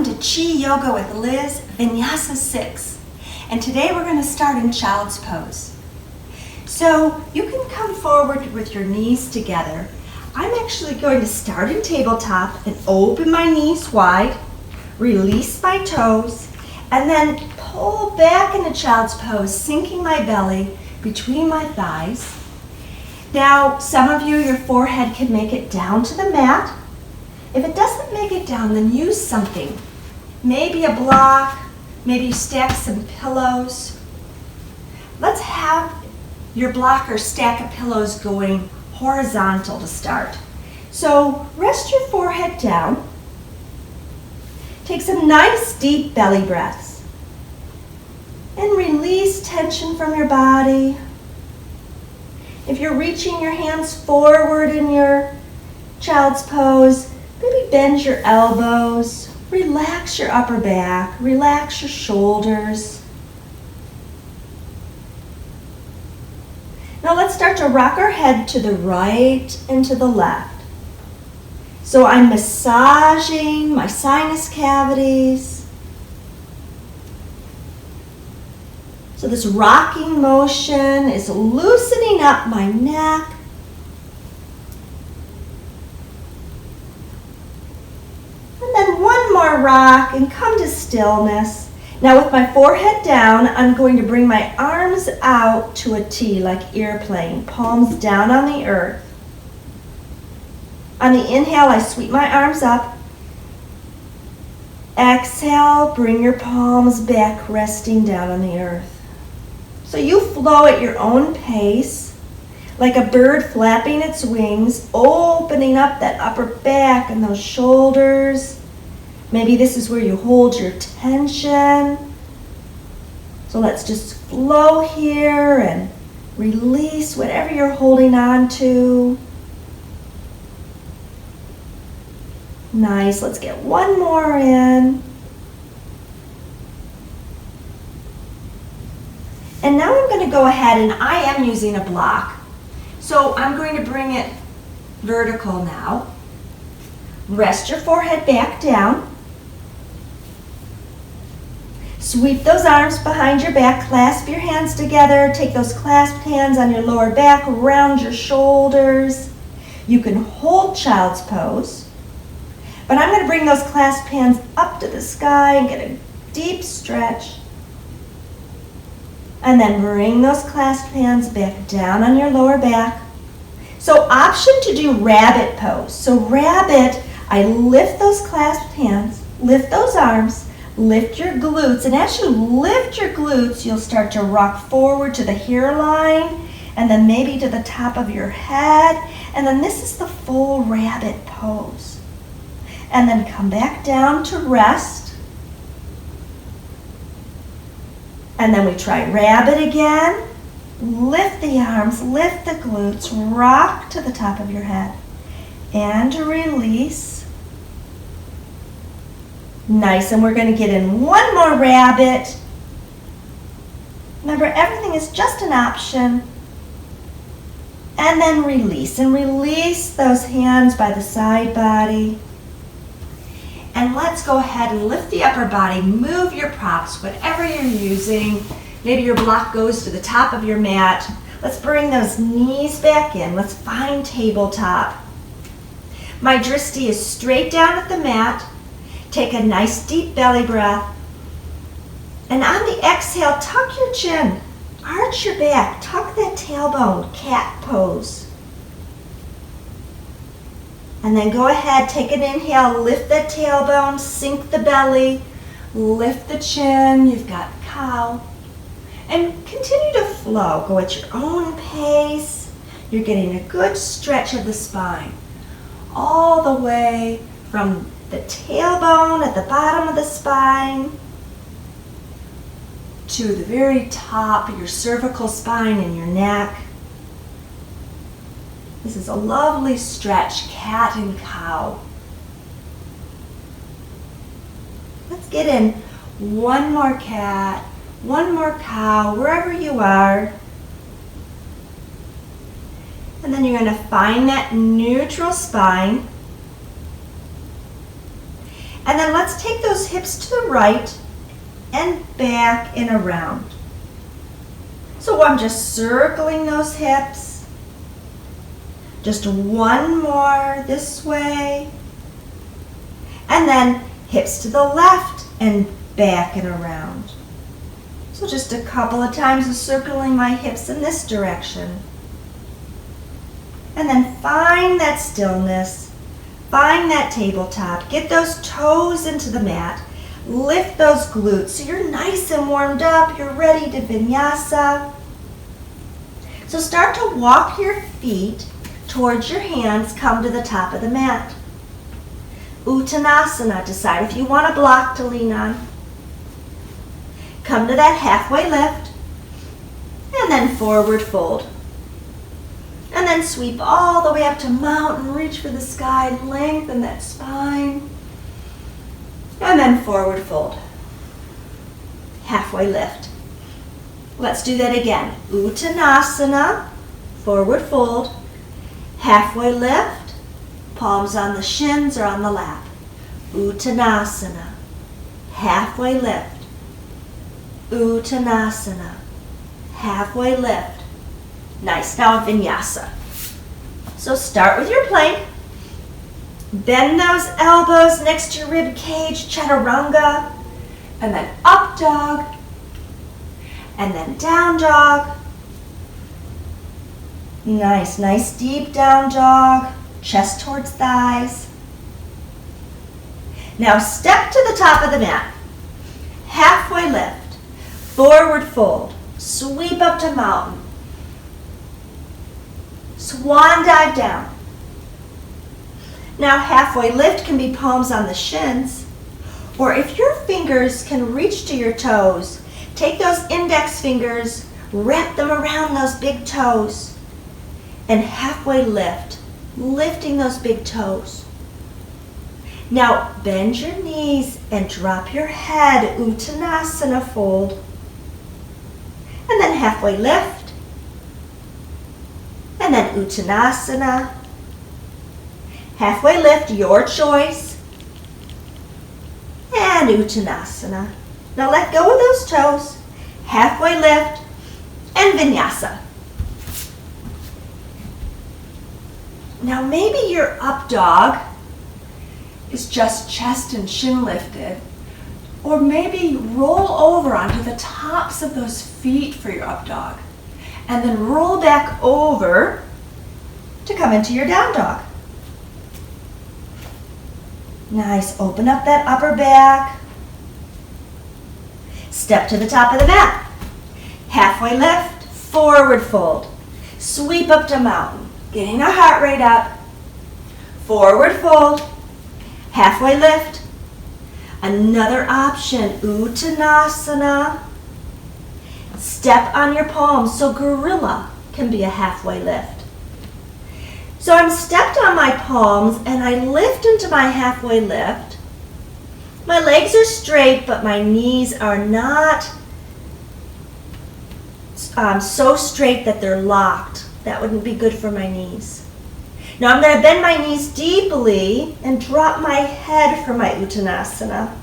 welcome to Chi Yoga with Liz, Vinyasa 6. And today we're going to start in Child's Pose. So you can come forward with your knees together. I'm actually going to start in tabletop and open my knees wide, release my toes, and then pull back into Child's Pose, sinking my belly between my thighs. Now, some of you, your forehead can make it down to the mat. If it doesn't make it down, then use something. Maybe a block, maybe you stack some pillows. Let's have your block or stack of pillows going horizontal to start. So rest your forehead down. Take some nice deep belly breaths. And release tension from your body. If you're reaching your hands forward in your Child's Pose, maybe bend your elbows, relax your upper back, relax your shoulders. Now let's start to rock our head to the right and to the left. So I'm massaging my sinus cavities. So this rocking motion is loosening up my neck. Then one more rock and come to stillness. Now with my forehead down, I'm going to bring my arms out to a T like airplane, palms down on the earth. On the inhale, I sweep my arms up. Exhale, bring your palms back, resting down on the earth. So you flow at your own pace, like a bird flapping its wings, opening up that upper back and those shoulders. Maybe this is where you hold your tension. So let's just flow here and release whatever you're holding on to. Nice, let's get one more in. And now I'm going to go ahead and I am using a block. So I'm going to bring it vertical now. Rest your forehead back down. Sweep those arms behind your back, clasp your hands together, take those clasped hands on your lower back, around your shoulders. You can hold Child's Pose, but I'm going to bring those clasped hands up to the sky and get a deep stretch. And then bring those clasped hands back down on your lower back. So option to do rabbit pose. So rabbit, I lift those clasped hands, lift those arms, lift your glutes, and as you lift your glutes, you'll start to rock forward to the hairline, and then maybe to the top of your head, and then this is the full rabbit pose. And then come back down to rest. And then we try rabbit again. Lift the arms, lift the glutes, rock to the top of your head, and release. Nice, and we're going to get in one more rabbit. Remember, everything is just an option. And then release, and release those hands by the side body. And let's go ahead and lift the upper body, move your props, whatever you're using. Maybe your block goes to the top of your mat. Let's bring those knees back in. Let's find tabletop. My drishti is straight down at the mat. Take a nice deep belly breath. And on the exhale, tuck your chin, arch your back, tuck that tailbone, cat pose. And then go ahead, take an inhale, lift that tailbone, sink the belly, lift the chin, you've got cow. And continue to flow, go at your own pace. You're getting a good stretch of the spine, all the way from the tailbone at the bottom of the spine to the very top of your cervical spine and your neck. This is a lovely stretch, cat and cow. Let's get in one more cat, one more cow, wherever you are. And then you're going to find that neutral spine. And then let's take those hips to the right and back and around. So I'm just circling those hips. Just one more this way. And then hips to the left and back and around. So just a couple of times of circling my hips in this direction. And then find that stillness. Find that tabletop. Get those toes into the mat. Lift those glutes so you're nice and warmed up. You're ready to vinyasa. So start to walk your feet towards your hands. Come to the top of the mat. Uttanasana. Decide if you want a block to lean on. Come to that halfway lift. And then forward fold. And then sweep all the way up to mountain. Reach for the sky and lengthen that spine. And then forward fold. Halfway lift. Let's do that again. Uttanasana. Forward fold. Halfway lift. Palms on the shins or on the lap. Uttanasana. Halfway lift. Uttanasana. Halfway lift. Nice. Now vinyasa. So start with your plank. Bend those elbows next to your rib cage, chaturanga. And then up dog. And then down dog. Nice, nice deep down dog. Chest towards thighs. Now step to the top of the mat. Halfway lift. Forward fold. Sweep up to mountain. Swan dive down. Now halfway lift can be palms on the shins, or if your fingers can reach to your toes, take those index fingers, wrap them around those big toes, and halfway lift, lifting those big toes. Now bend your knees and drop your head, Uttanasana fold, and then halfway lift, and then Uttanasana. Halfway lift, your choice. And Uttanasana. Now let go of those toes. Halfway lift and vinyasa. Now maybe your up dog is just chest and chin lifted. Or maybe roll over onto the tops of those feet for your up dog. And then roll back over to come into your down dog. Nice, open up that upper back. Step to the top of the mat. Halfway lift, forward fold. Sweep up to mountain, getting our heart rate up. Forward fold, halfway lift. Another option, Uttanasana. Step on your palms, so gorilla can be a halfway lift. So I'm stepped on my palms and I lift into my halfway lift. My legs are straight, but my knees are not so straight that they're locked. That wouldn't be good for my knees. Now I'm going to bend my knees deeply and drop my head for my Uttanasana.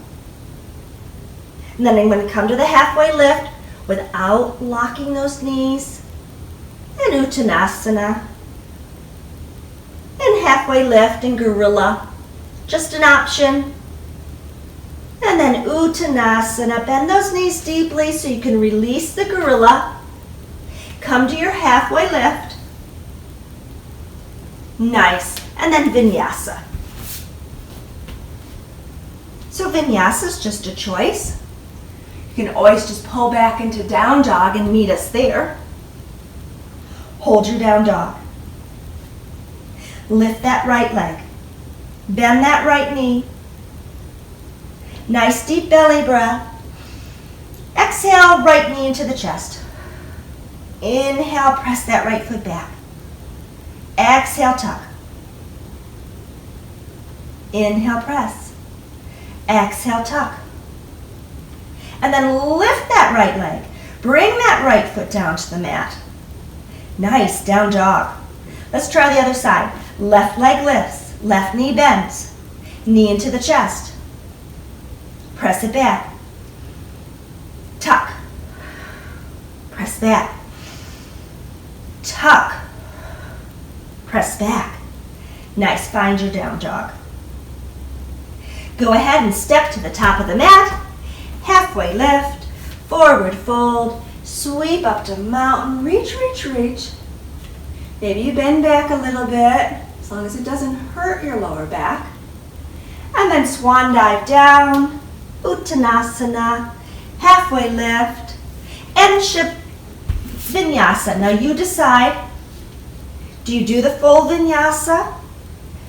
And then I'm going to come to the halfway lift without locking those knees. And Uttanasana. And halfway lift and gorilla. Just an option. And then Uttanasana. Bend those knees deeply so you can release the gorilla. Come to your halfway lift. Nice. And then vinyasa. So vinyasa is just a choice. You can always just pull back into down dog and meet us there. Hold your down dog. Lift that right leg. Bend that right knee. Nice deep belly breath. Exhale, right knee into the chest. Inhale, press that right foot back. Exhale, tuck. Inhale, press. Exhale, tuck. And then lift that right leg. Bring that right foot down to the mat. Nice, down dog. Let's try the other side. Left leg lifts, left knee bends, knee into the chest. press it back. Tuck, press back. Tuck, press back. Nice, find your down dog. Go ahead and step to the top of the mat. Halfway lift, forward fold, sweep up to mountain, reach, reach, reach. Maybe you bend back a little bit, as long as it doesn't hurt your lower back. And then swan dive down, Uttanasana, halfway lift, and Vinyasa. Now you decide, do you do the full Vinyasa?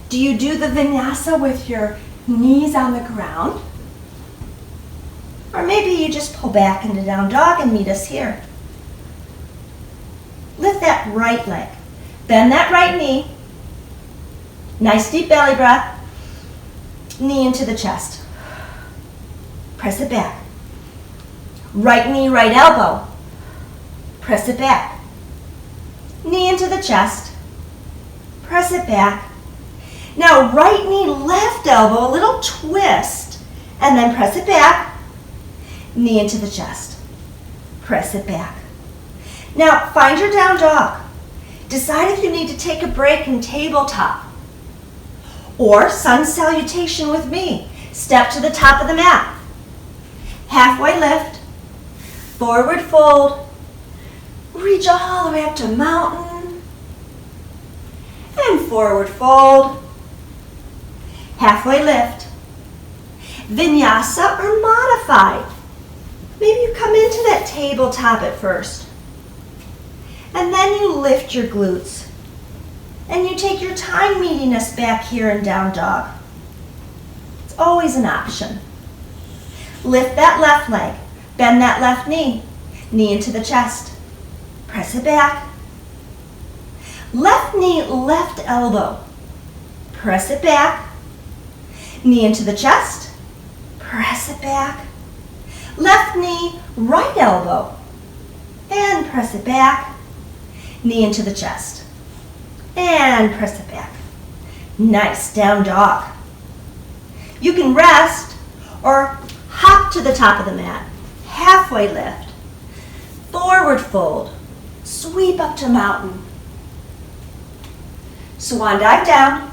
Do you do the Vinyasa with your knees on the ground? Or maybe you just pull back into down dog and meet us here. Lift that right leg. Bend that right knee. Nice deep belly breath. Knee into the chest. Press it back. Right knee, right elbow. Press it back. Knee into the chest. Press it back. Now right knee, left elbow, a little twist, and then press it back. Knee into the chest. Press it back. Now find your down dog. Decide if you need to take a break in tabletop or sun salutation with me. Step to the top of the mat. Halfway lift, forward fold, reach all the way up to mountain, and forward fold, halfway lift. Vinyasa or modified. Maybe you come into that tabletop at first, and then you lift your glutes, and you take your time meeting us back here in down dog. It's always an option. Lift that left leg, bend that left knee, knee into the chest, press it back. Left knee, left elbow, press it back, knee into the chest, press it back. Left knee, right elbow, and press it back, knee into the chest, and press it back. Nice, down dog. You can rest or hop to the top of the mat, halfway lift, forward fold, sweep up to mountain, swan dive down,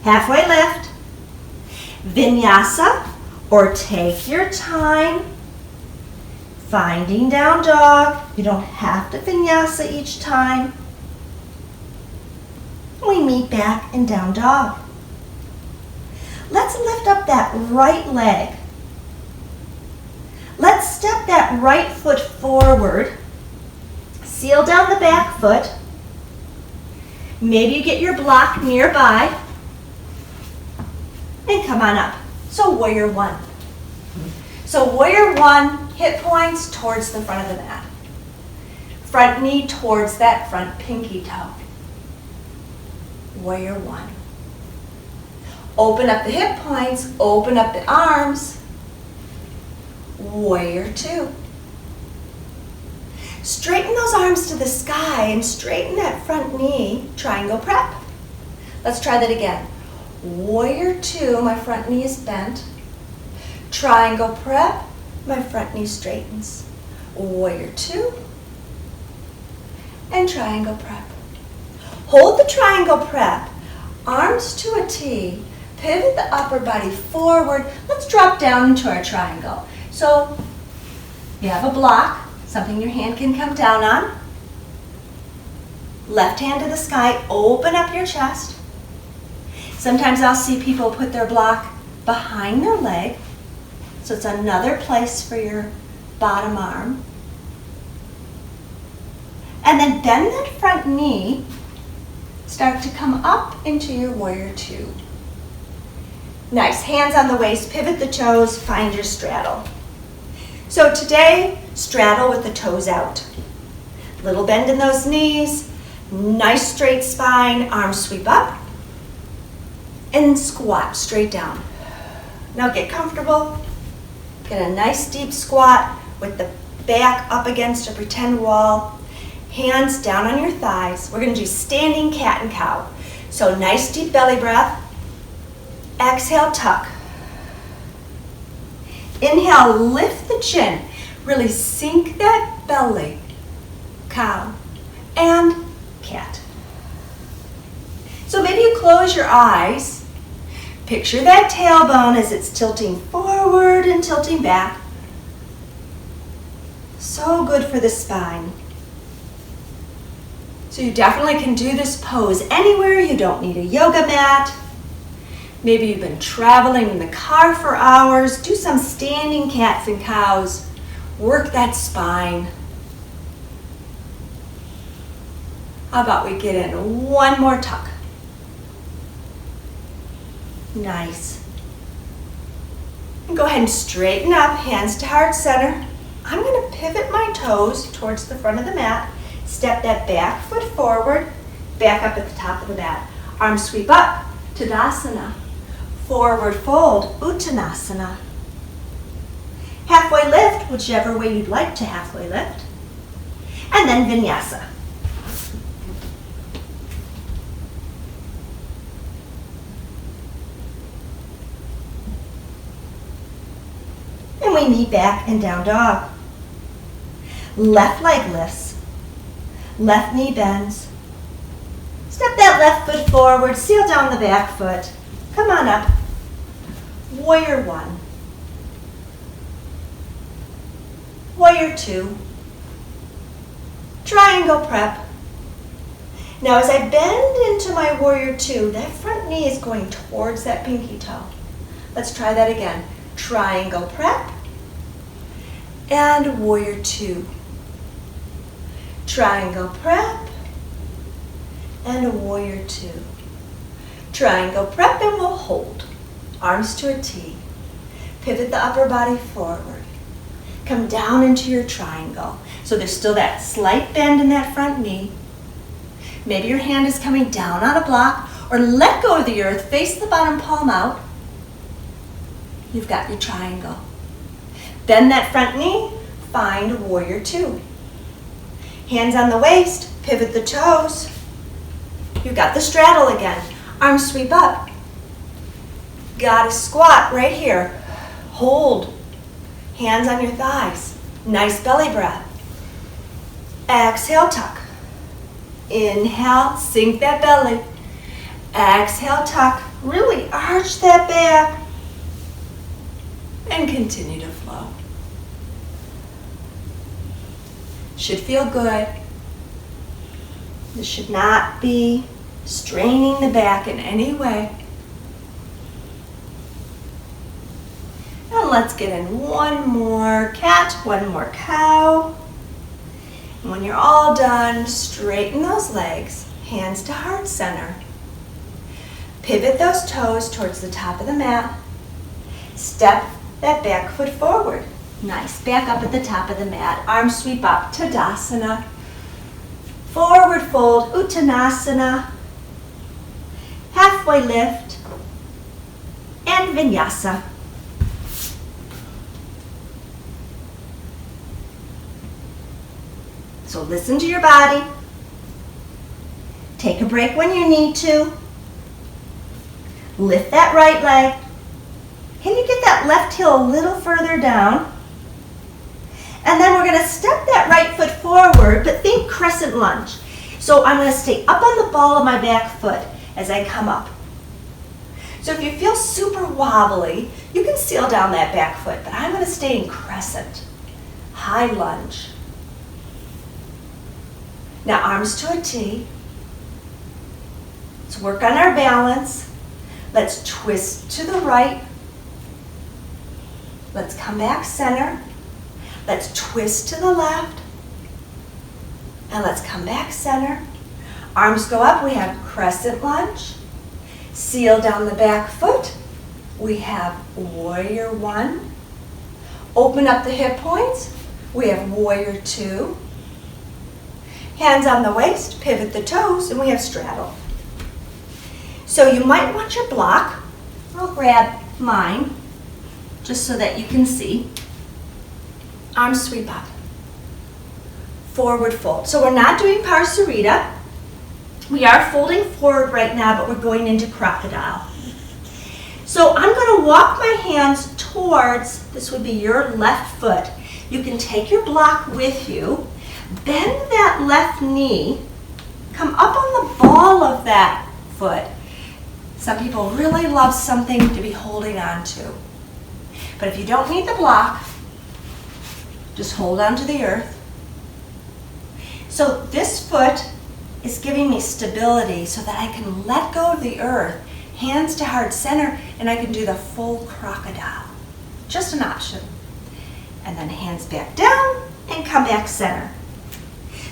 halfway lift, Vinyasa or take your time, finding down dog. You don't have to Vinyasa each time. We meet back in down dog. Let's lift up that right leg. Let's step that right foot forward. Seal down the back foot. Maybe you get your block nearby. And come on up. So warrior one. So warrior one, hip points towards the front of the mat. Front knee towards that front pinky toe. Warrior one. Open up the hip points, open up the arms. Warrior two. Straighten those arms to the sky and straighten that front knee, triangle prep. Let's try that again. Warrior two, my front knee is bent. Triangle prep, my front knee straightens. Warrior two, and triangle prep. Hold the triangle prep, arms to a T, pivot the upper body forward. Let's drop down into our triangle. So you have a block, something your hand can come down on. Left hand to the sky, open up your chest. Sometimes I'll see people put their block behind their leg, so it's another place for your bottom arm. And then bend that front knee, start to come up into your warrior two. Nice, hands on the waist, pivot the toes, find your straddle. So today, straddle with the toes out. Little bend in those knees, nice straight spine, arms sweep up, and squat straight down. Now get comfortable, get a nice deep squat with the back up against a pretend wall, hands down on your thighs. We're gonna do standing cat and cow. So nice deep belly breath, exhale, tuck. Inhale, lift the chin. Really sink that belly. Cow and cat. So maybe you close your eyes. Picture that tailbone as it's tilting forward and tilting back. So good for the spine. So you definitely can do this pose anywhere. You don't need a yoga mat. Maybe you've been traveling in the car for hours. Do some standing cats and cows. Work that spine. How about we get in one more tuck? Nice. And go ahead and straighten up, hands to heart center. I'm going to pivot my toes towards the front of the mat. Step that back foot forward, back up at the top of the mat. Arms sweep up, Tadasana. Forward fold, Uttanasana. Halfway lift, whichever way you'd like to halfway lift. And then Vinyasa. And we meet back in down dog. Left leg lifts. Left knee bends. Step that left foot forward, seal down the back foot. Come on up. Warrior one. Warrior two. Triangle prep. Now as I bend into my warrior two, that front knee is going towards that pinky toe. Let's try that again. Triangle prep. And warrior two. Triangle prep. And a warrior two. Triangle prep and we'll hold. Arms to a T. Pivot the upper body forward. Come down into your triangle. So there's still that slight bend in that front knee. Maybe your hand is coming down on a block or let go of the earth, face the bottom palm out. You've got your triangle. Bend that front knee, find warrior two. Hands on the waist, pivot the toes. You've got the straddle again. Arms sweep up. Goddess squat right here. Hold. Hands on your thighs. Nice belly breath. Exhale, tuck. Inhale, sink that belly. Exhale, tuck. Really arch that back. And continue to flow. Should feel good. This should not be straining the back in any way. And let's get in one more cat, one more cow. And when you're all done, straighten those legs, hands to heart center. Pivot those toes towards the top of the mat. Step that back foot forward. Nice, back up at the top of the mat. Arms sweep up, Tadasana. Forward fold, Uttanasana. Halfway lift. And Vinyasa. So listen to your body. Take a break when you need to. Lift that right leg. Can you get that left heel a little further down? And then we're going to step that right foot forward, but think crescent lunge. So I'm going to stay up on the ball of my back foot as I come up. So if you feel super wobbly, you can seal down that back foot, but I'm going to stay in crescent. High lunge. Now arms to a T. Let's work on our balance. Let's twist to the right. Let's come back center. Let's twist to the left. And let's come back center. Arms go up. We have crescent lunge. Seal down the back foot. We have warrior one. Open up the hip points. We have warrior two. Hands on the waist, pivot the toes, and we have straddle. So you might want your block. I'll grab mine just so that you can see. Arms sweep up. Forward fold. So we're not doing Parsarita. We are folding forward right now, but we're going into crocodile. So I'm going to walk my hands towards, this would be your left foot. You can take your block with you, bend that left knee, come up on the ball of that foot. Some people really love something to be holding on to. But if you don't need the block, just hold on to the earth. So this foot is giving me stability so that I can let go of the earth, hands to heart center, and I can do the full crocodile. Just an option. And then hands back down and come back center.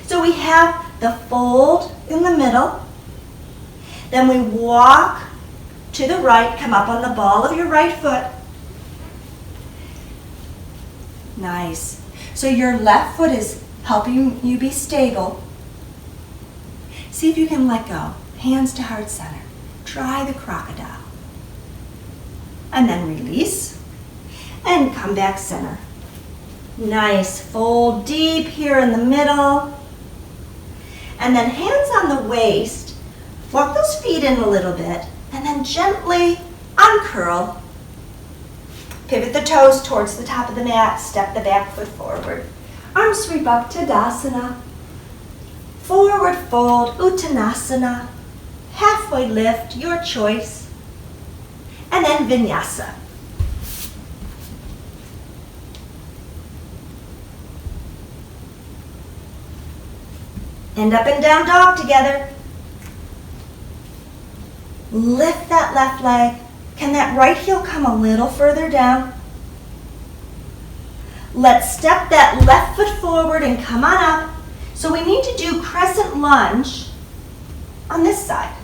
So we have the fold in the middle. Then we walk to the right, come up on the ball of your right foot. Nice. So your left foot is helping you be stable. See if you can let go. Hands to heart center. Try the crocodile. And then release. And come back center. Nice. Fold deep here in the middle. And then hands on the waist. Walk those feet in a little bit. And then gently uncurl. Pivot the toes towards the top of the mat. Step the back foot forward. Arms sweep up, Tadasana. Forward fold, Uttanasana. Halfway lift, your choice. And then Vinyasa. And up and down dog together. Lift that left leg. Can that right heel come a little further down? Let's step that left foot forward and come on up. So we need to do crescent lunge on this side.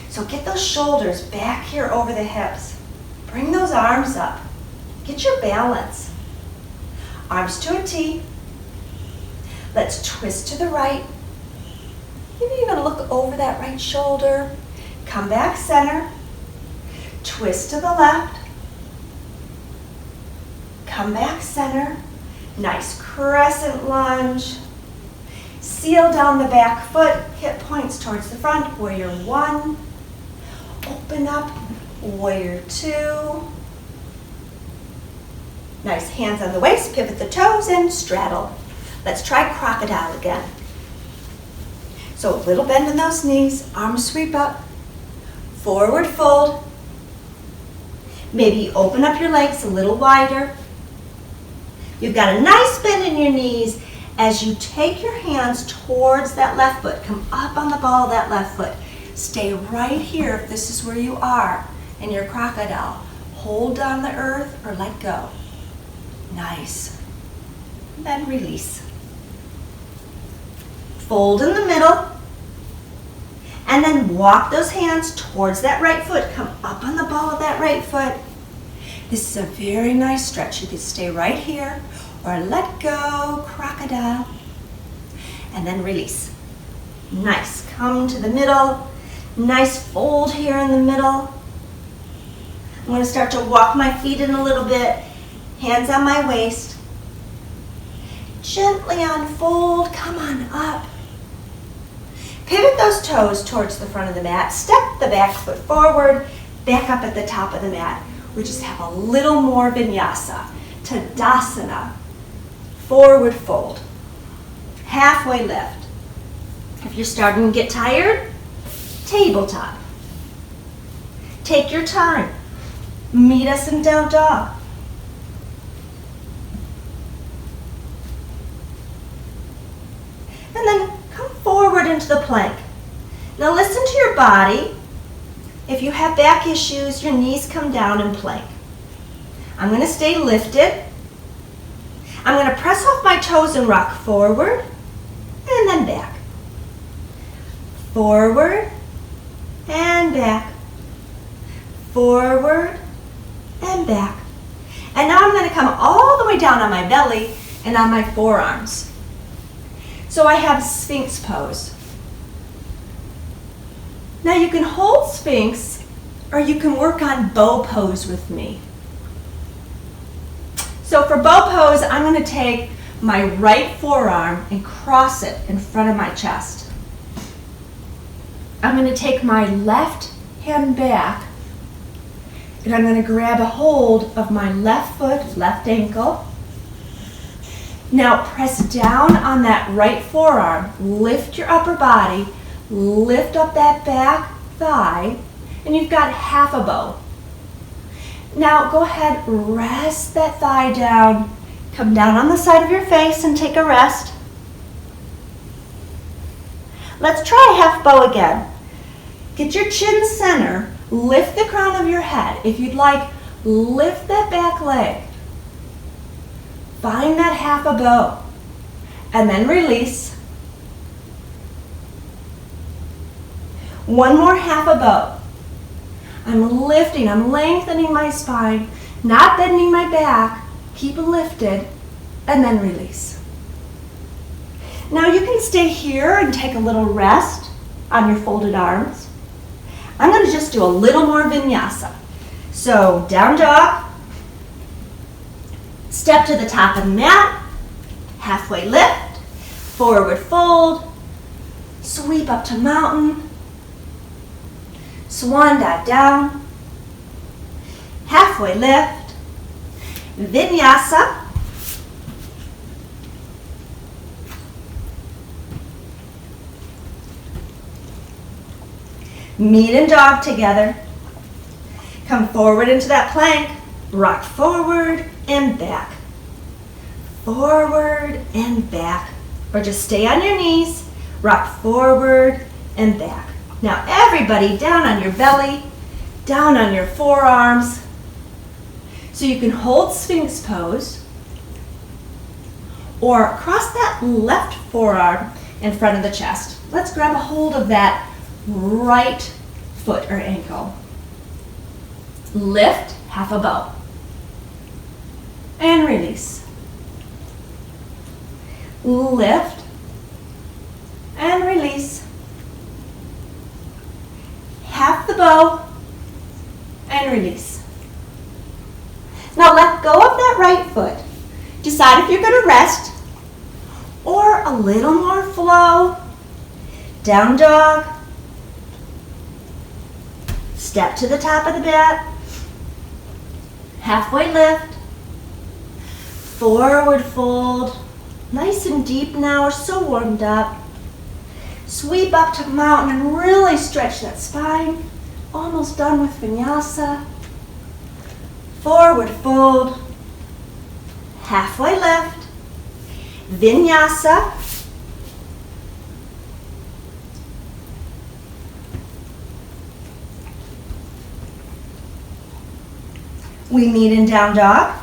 So get those shoulders back here over the hips. Bring those arms up. Get your balance. Arms to a T. Let's twist to the right. Maybe even look over that right shoulder. Come back center. Twist to the left. Come back center. Nice crescent lunge. Seal down the back foot. Hip points towards the front. Warrior one. Open up. Warrior two. Nice. Hands on the waist. Pivot the toes and straddle. Let's try crocodile again. So a little bend in those knees. Arms sweep up. Forward fold. Maybe open up your legs a little wider. You've got a nice bend in your knees as you take your hands towards that left foot. Come up on the ball of that left foot. Stay right here if this is where you are in your crocodile. Hold on the earth or let go. Nice. Then release. Fold in the middle. And then walk those hands towards that right foot. Come up on the ball of that right foot. This is a very nice stretch. You can stay right here or let go, crocodile. And then release. Nice. Come to the middle. Nice fold here in the middle. I'm going to start to walk my feet in a little bit. Hands on my waist. Gently unfold. Come on up. Pivot those toes towards the front of the mat. Step the back foot forward. Back up at the top of the mat. We just have a little more vinyasa. Tadasana. Forward fold. Halfway lift. If you're starting to get tired, tabletop. Take your time. Meet us in down dog. And then come forward into the plank. Now listen to your body. If you have back issues, your knees come down and plank. I'm going to stay lifted. I'm going to press off my toes and rock forward and then back. Forward and back. Forward and back. And now I'm going to come all the way down on my belly and on my forearms. So I have Sphinx pose. Now you can hold Sphinx or you can work on bow pose with me. So for bow pose, I'm going to take my right forearm and cross it in front of my chest. I'm going to take my left hand back And I'm going to grab a hold of my left foot, left ankle. Now press down on that right forearm. Lift your upper body. Lift up that back thigh. And you've got half a bow. Now go ahead, rest that thigh down. Come down on the side of your face and take a rest. Let's try a half bow again. Get your chin center. Lift the crown of your head. If you'd like, lift that back leg. Find that half a bow. And then release. One more half a bow. I'm lifting, I'm lengthening my spine, not bending my back. Keep it lifted, and then release. Now you can stay here and take a little rest on your folded arms. I'm going to just do a little more vinyasa. So down dog, step to the top of the mat, halfway lift, forward fold, sweep up to mountain, swan dive down, halfway lift, vinyasa, meet and dog together. Come forward into that plank. Rock forward and back. Forward and back. Or just stay on your knees. Rock forward and back. Now everybody down on your belly, down on your forearms. So you can hold Sphinx pose. Or cross that left forearm in front of the chest. Let's grab a hold of that right foot or ankle. Lift, half a bow. And release. Lift and release. Half the bow and release. Now let go of that right foot. Decide if you're going to rest or a little more flow. Down dog. Step to the top of the mat. Halfway lift. Forward fold. Nice and deep now. We're so warmed up. Sweep up to mountain and really stretch that spine. Almost done with vinyasa. Forward fold. Halfway lift. Vinyasa. We meet in down dog.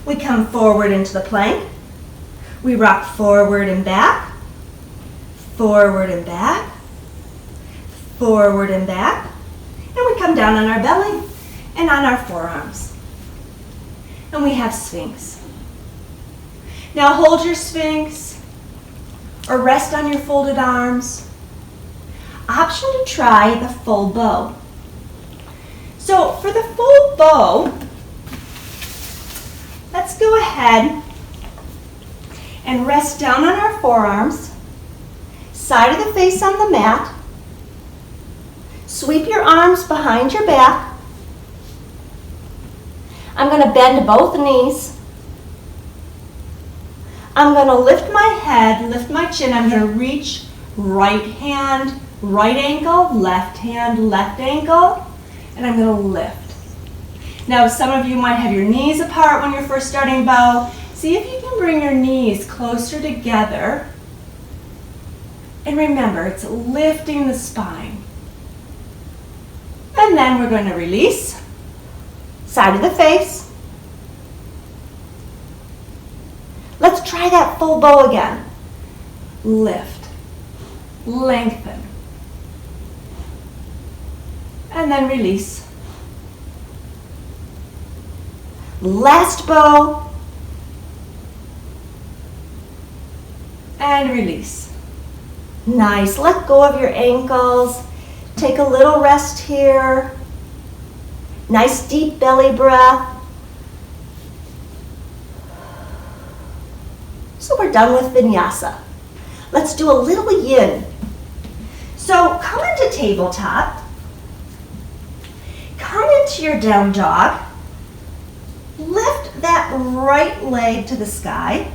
We come forward into the plank. We rock forward and back. Forward and back. Forward and back. And we come down on our belly and on our forearms. And we have Sphinx. Now hold your Sphinx or rest on your folded arms. Option to try the full bow. So for the full bow, let's go ahead and rest down on our forearms, side of the face on the mat. Sweep your arms behind your back. I'm going to bend both knees. I'm going to lift my head, lift my chin. I'm going to reach right hand, right ankle, left hand, left ankle. And I'm going to lift. Now some of you might have your knees apart when you're first starting bow. See if you can bring your knees closer together. And remember, it's lifting the spine. And then we're going to release. Side of the face. Let's try that full bow again. Lift. Lengthen. And then release. Last bow. And release. Nice. Let go of your ankles. Take a little rest here. Nice deep belly breath. So we're done with vinyasa. Let's do a little yin. So come into tabletop. Come into your down dog. Lift that right leg to the sky.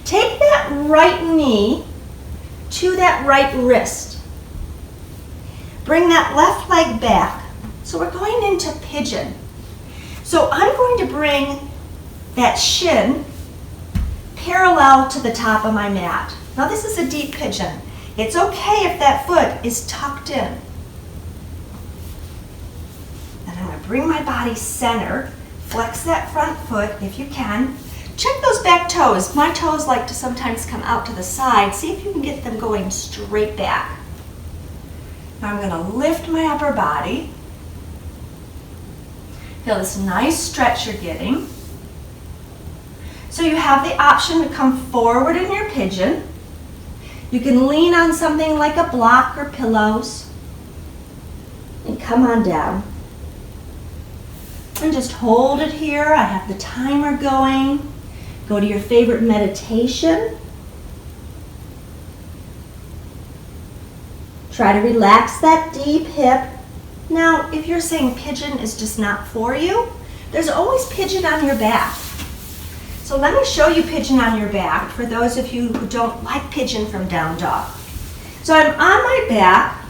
Take that right knee to that right wrist. Bring that left leg back. So we're going into pigeon. So I'm going to bring that shin parallel to the top of my mat. Now this is a deep pigeon. It's okay if that foot is tucked in. Then I'm going to bring my body center, flex that front foot if you can. Check those back toes. My toes like to sometimes come out to the side. See if you can get them going straight back. Now I'm going to lift my upper body. Feel this nice stretch you're getting. So you have the option to come forward in your pigeon. You can lean on something like a block or pillows and come on down. And just hold it here. I have the timer going. Go to your favorite meditation. Try to relax that deep hip. Now, if you're saying pigeon is just not for you, there's always pigeon on your back. So let me show you pigeon on your back for those of you who don't like pigeon from down dog. So I'm on my back,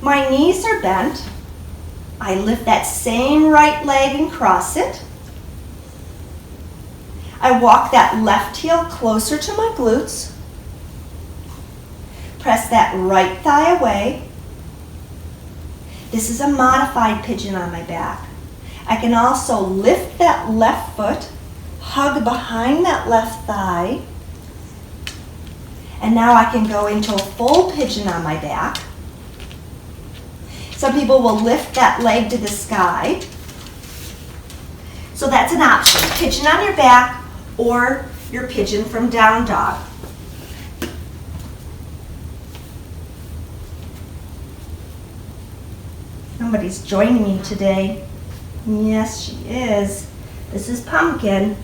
my knees are bent. I lift that same right leg and cross it. I walk that left heel closer to my glutes. Press that right thigh away. This is a modified pigeon on my back. I can also lift that left foot, hug behind that left thigh, and now I can go into a full pigeon on my back. Some people will lift that leg to the sky. So that's an option, pigeon on your back or your pigeon from down dog. Somebody's joining me today. Yes, she is. This is Pumpkin.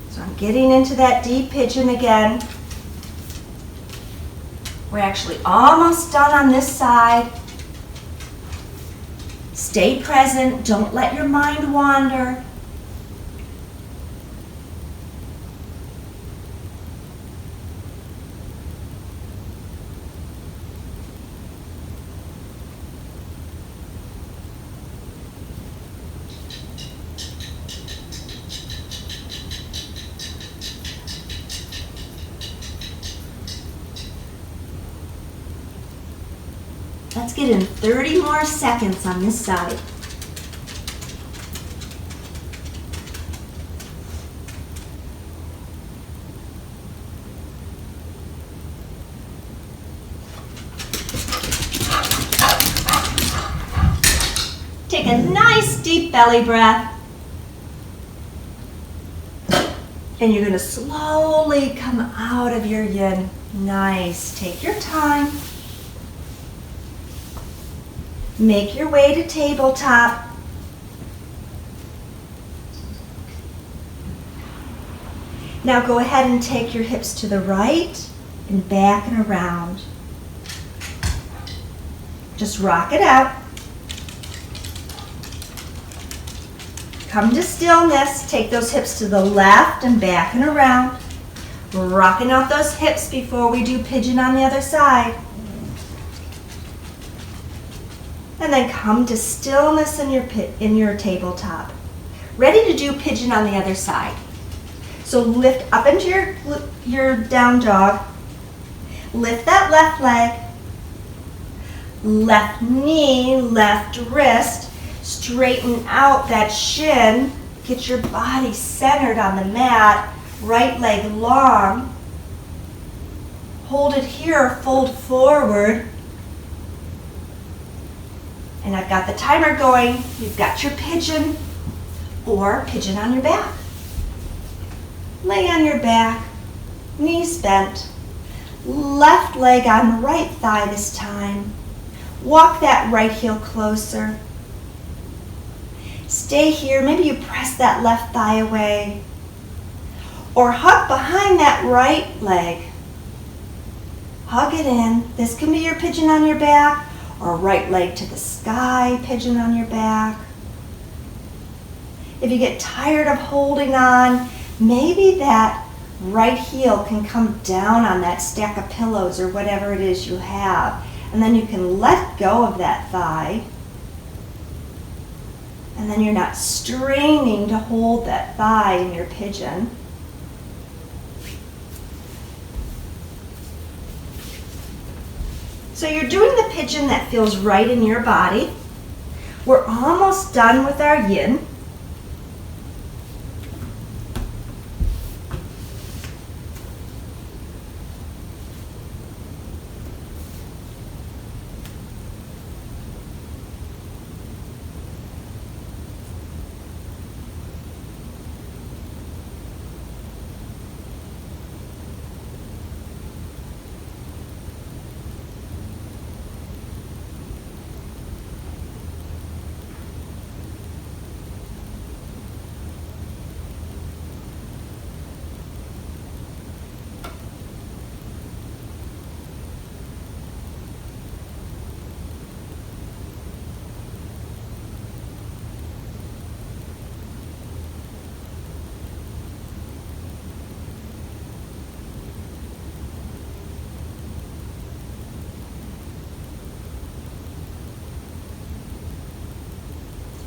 So I'm getting into that deep pigeon again. We're actually almost done on this side. Stay present. Don't let your mind wander. Let's get in 30 more seconds on this side. Take a nice deep belly breath. And you're going to slowly come out of your yin. Nice. Take your time. Make your way to tabletop. Now go ahead and take your hips to the right and back and around. Just rock it out. Come to stillness. Take those hips to the left and back and around. We're rocking out those hips before we do pigeon on the other side. And then come to stillness in your tabletop. Ready to do pigeon on the other side. So lift up into your down dog. Lift that left leg. Left knee, left wrist. Straighten out that shin. Get your body centered on the mat. Right leg long. Hold it here, fold forward. And I've got the timer going. You've got your pigeon or pigeon on your back. Lay on your back, knees bent. Left leg on right thigh this time. Walk that right heel closer. Stay here. Maybe you press that left thigh away. Or hug behind that right leg. hug it in. This can be your pigeon on your back or right leg to the sky pigeon on your back. If you get tired of holding on, maybe that right heel can come down on that stack of pillows or whatever it is you have. And then you can let go of that thigh. And then you're not straining to hold that thigh in your pigeon. So you're doing the pigeon that feels right in your body. We're almost done with our yin.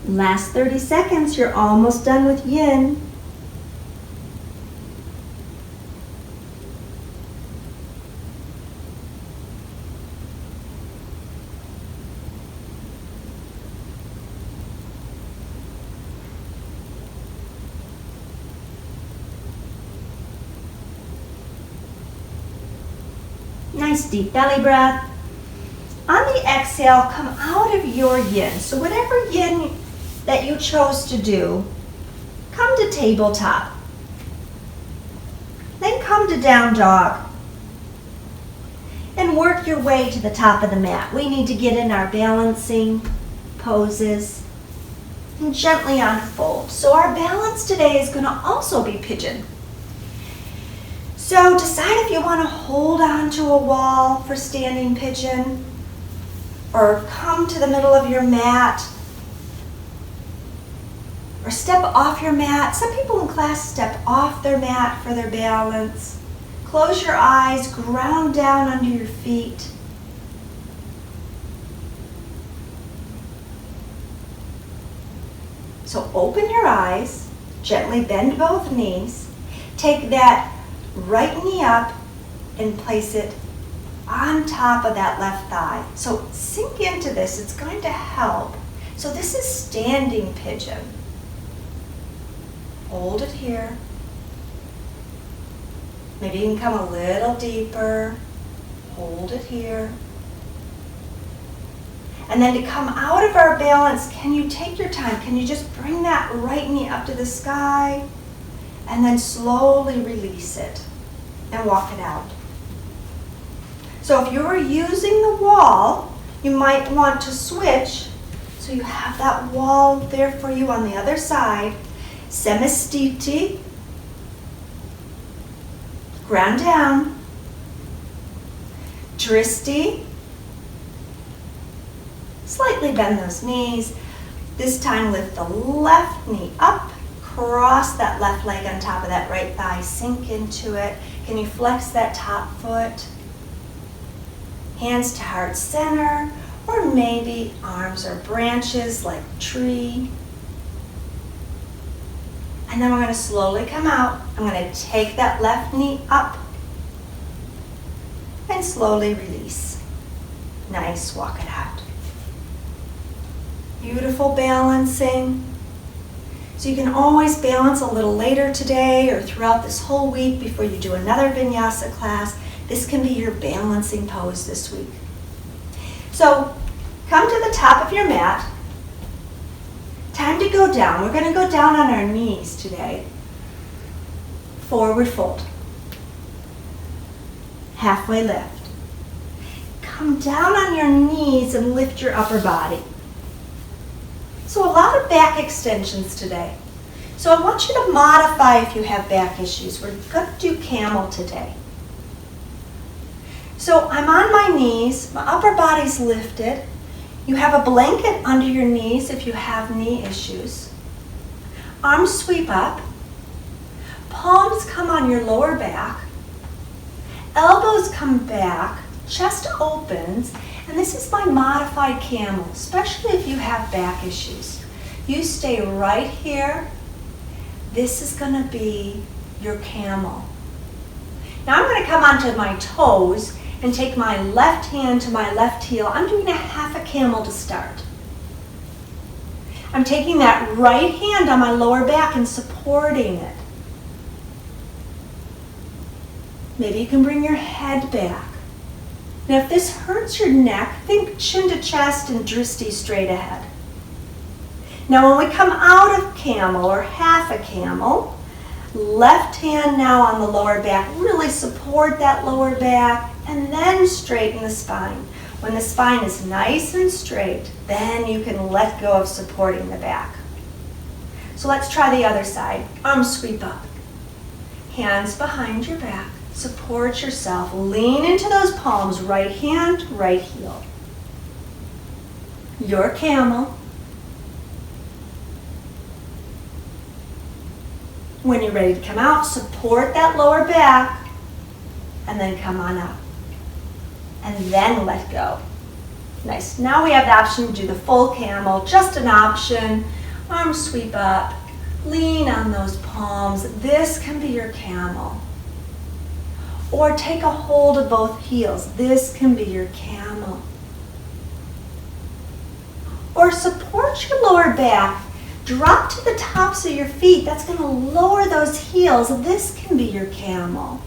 Last 30 seconds, you're almost done with yin. Nice deep belly breath. On the exhale, come out of your yin. So whatever yin that you chose to do, come to tabletop. Then come to down dog. And work your way to the top of the mat. We need to get in our balancing poses and gently unfold. So our balance today is going to also be pigeon. So decide if you want to hold on to a wall for standing pigeon or come to the middle of your mat or step off your mat. Some people in class step off their mat for their balance. Close your eyes, ground down under your feet. So open your eyes, gently bend both knees. Take that right knee up and place it on top of that left thigh. So sink into this, it's going to help. So this is standing pigeon. Hold it here. Maybe you can come a little deeper. Hold it here. And then to come out of our balance, can you take your time? Can you just bring that right knee up to the sky and then slowly release it and walk it out? So if you were using the wall, you might want to switch so you have that wall there for you on the other side. Semistiti. Ground down. Dristi. Slightly bend those knees. This time lift the left knee up. Cross that left leg on top of that right thigh. Sink into it. Can you flex that top foot? Hands to heart center, or maybe arms or branches like tree. And then we're going to slowly come out. I'm going to take that left knee up and slowly release. Nice, walk it out. Beautiful balancing. So you can always balance a little later today or throughout this whole week before you do another Vinyasa class. This can be your balancing pose this week. So come to the top of your mat. Time to go down. We're going to go down on our knees today. Forward fold. Halfway lift. Come down on your knees and lift your upper body. So a lot of back extensions today. So I want you to modify if you have back issues. We're going to do camel today. So I'm on my knees, my upper body's lifted. You have a blanket under your knees if you have knee issues. Arms sweep up. Palms come on your lower back. Elbows come back. Chest opens. And this is my modified camel, especially if you have back issues. You stay right here. This is going to be your camel. Now I'm going to come onto my toes and take my left hand to my left heel. I'm doing a half a camel to start. I'm taking that right hand on my lower back and supporting it. Maybe you can bring your head back. Now if this hurts your neck, think chin to chest and drishti straight ahead. Now when we come out of camel or half a camel, left hand now on the lower back, really support that lower back and then straighten the spine. When the spine is nice and straight, then you can let go of supporting the back. So let's try the other side. Arms sweep up. Hands behind your back. Support yourself. Lean into those palms. Right hand, right heel. Your camel. When you're ready to come out, support that lower back and then come on up. And then let go. Nice. Now we have the option to do the full camel, just an option. Arms sweep up, lean on those palms. This can be your camel. Or take a hold of both heels. This can be your camel. Or support your lower back. Drop to the tops of your feet. That's going to lower those heels. This can be your camel.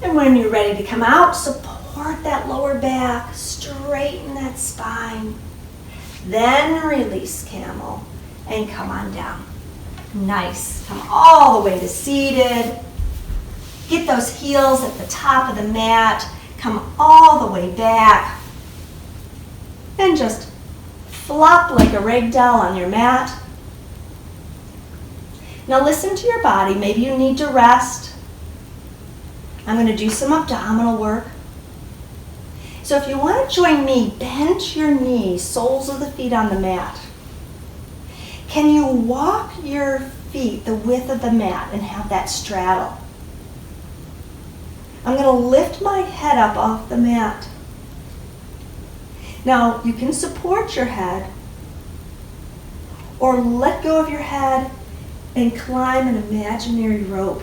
And when you're ready to come out, support that lower back. Straighten that spine. Then release camel and come on down. Nice. Come all the way to seated. Get those heels at the top of the mat. Come all the way back. And just flop like a rag doll on your mat. Now listen to your body. Maybe you need to rest. I'm going to do some abdominal work. So if you want to join me, bend your knees, soles of the feet on the mat. Can you walk your feet the width of the mat and have that straddle? I'm going to lift my head up off the mat. Now, you can support your head or let go of your head and climb an imaginary rope.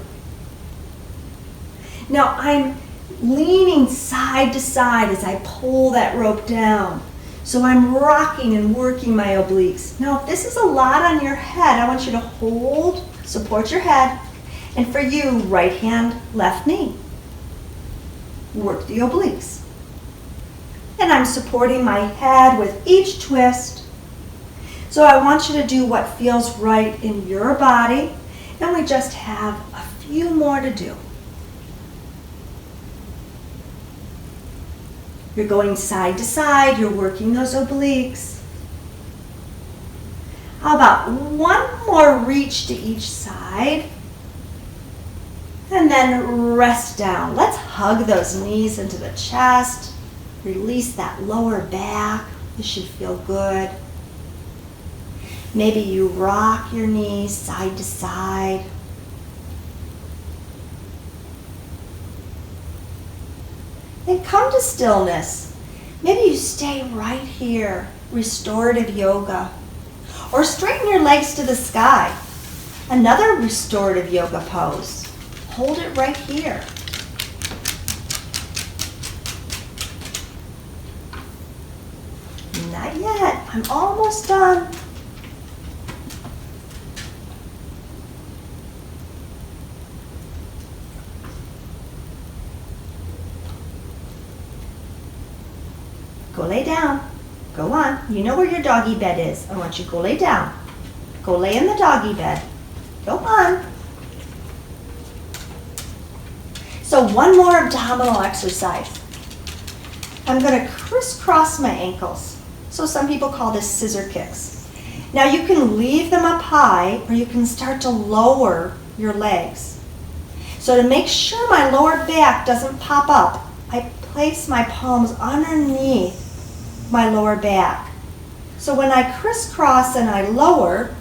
Now, I'm leaning side to side as I pull that rope down. So I'm rocking and working my obliques. Now, if this is a lot on your head, I want you to hold, support your head, and for you, right hand, left knee. Work the obliques. And I'm supporting my head with each twist. So I want you to do what feels right in your body, and we just have a few more to do. You're going side to side, you're working those obliques. How about one more reach to each side? And then rest down. Let's hug those knees into the chest. Release that lower back. This should feel good. Maybe you rock your knees side to side. Then come to stillness. Maybe you stay right here, restorative yoga. Or straighten your legs to the sky. Another restorative yoga pose. Hold it right here. Not yet. I'm almost done. Go lay down. Go on. You know where your doggy bed is. I want you to go lay down. Go lay in the doggy bed. Go on. So one more abdominal exercise. I'm going to crisscross my ankles. So some people call this scissor kicks. Now you can leave them up high or you can start to lower your legs. So to make sure my lower back doesn't pop up, I place my palms underneath my lower back. So when I crisscross and I lower,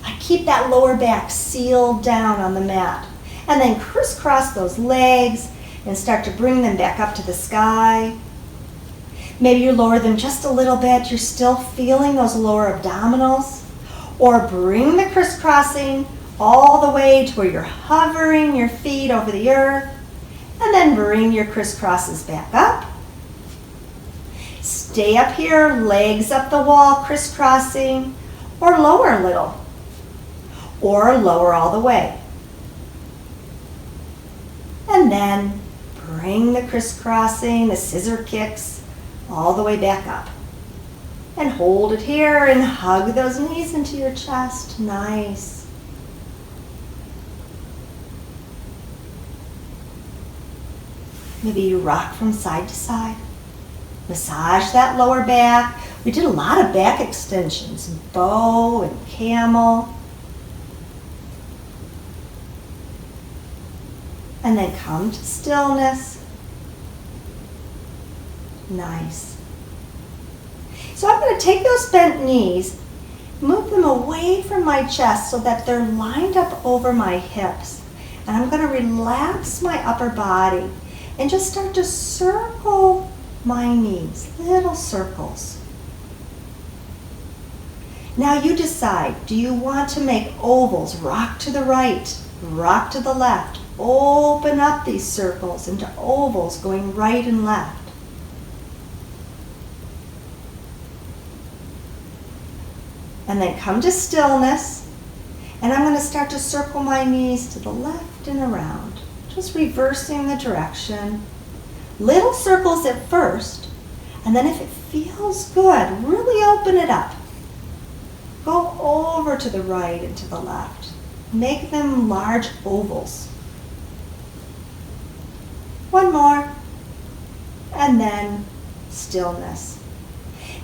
I keep that lower back sealed down on the mat. And then crisscross those legs and start to bring them back up to the sky. Maybe you lower them just a little bit. You're still feeling those lower abdominals. Or bring the crisscrossing all the way to where you're hovering your feet over the earth. And then bring your crisscrosses back up. Stay up here, legs up the wall, crisscrossing, or lower a little, or lower all the way. And then bring the crisscrossing, the scissor kicks, all the way back up. And hold it here and hug those knees into your chest. Nice. Maybe you rock from side to side. Massage that lower back. We did a lot of back extensions, bow and camel. And then come to stillness. Nice. So I'm going to take those bent knees, move them away from my chest so that they're lined up over my hips. And I'm going to relax my upper body and just start to circle my knees, little circles. Now you decide, do you want to make ovals? Rock to the right, rock to the left. Open up these circles into ovals going right and left. And then come to stillness. And I'm going to start to circle my knees to the left and around. Just reversing the direction. Little circles at first. And then if it feels good, really open it up. Go over to the right and to the left. Make them large ovals. One more. And then stillness.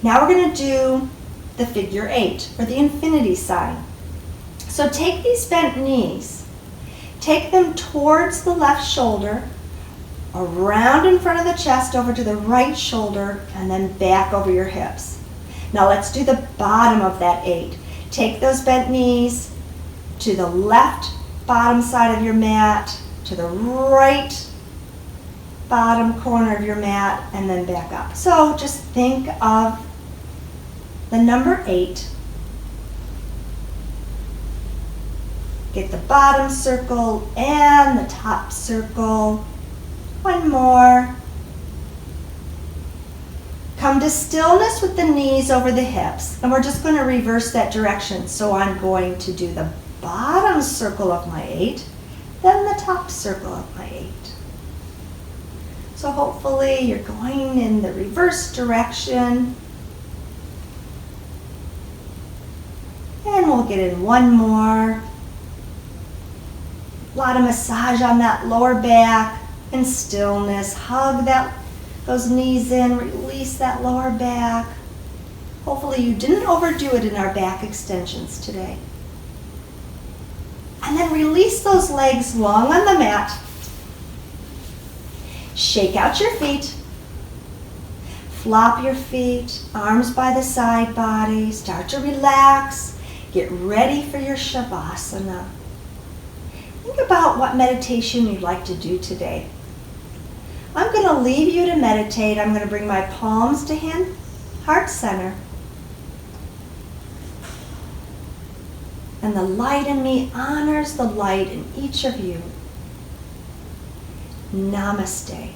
Now we're going to do the figure 8, or the infinity sign. So take these bent knees, take them towards the left shoulder, around in front of the chest, over to the right shoulder, and then back over your hips. Now let's do the bottom of that 8. Take those bent knees to the left bottom side of your mat, to the right bottom corner of your mat, and then back up. So just think of the number 8. Get the bottom circle and the top circle. One more. Come to stillness with the knees over the hips. And we're just going to reverse that direction. So I'm going to do the bottom circle of my 8, then the top circle of my 8. So hopefully you're going in the reverse direction. And we'll get in one more. A lot of massage on that lower back and stillness. Hug those knees in, release that lower back. Hopefully you didn't overdo it in our back extensions today. And then release those legs long on the mat. Shake out your feet. Flop your feet, arms by the side body. Start to relax. Get ready for your Shavasana. Think about what meditation you'd like to do today. I'm going to leave you to meditate. I'm going to bring my palms to hand, heart center. And the light in me honors the light in each of you. Namaste.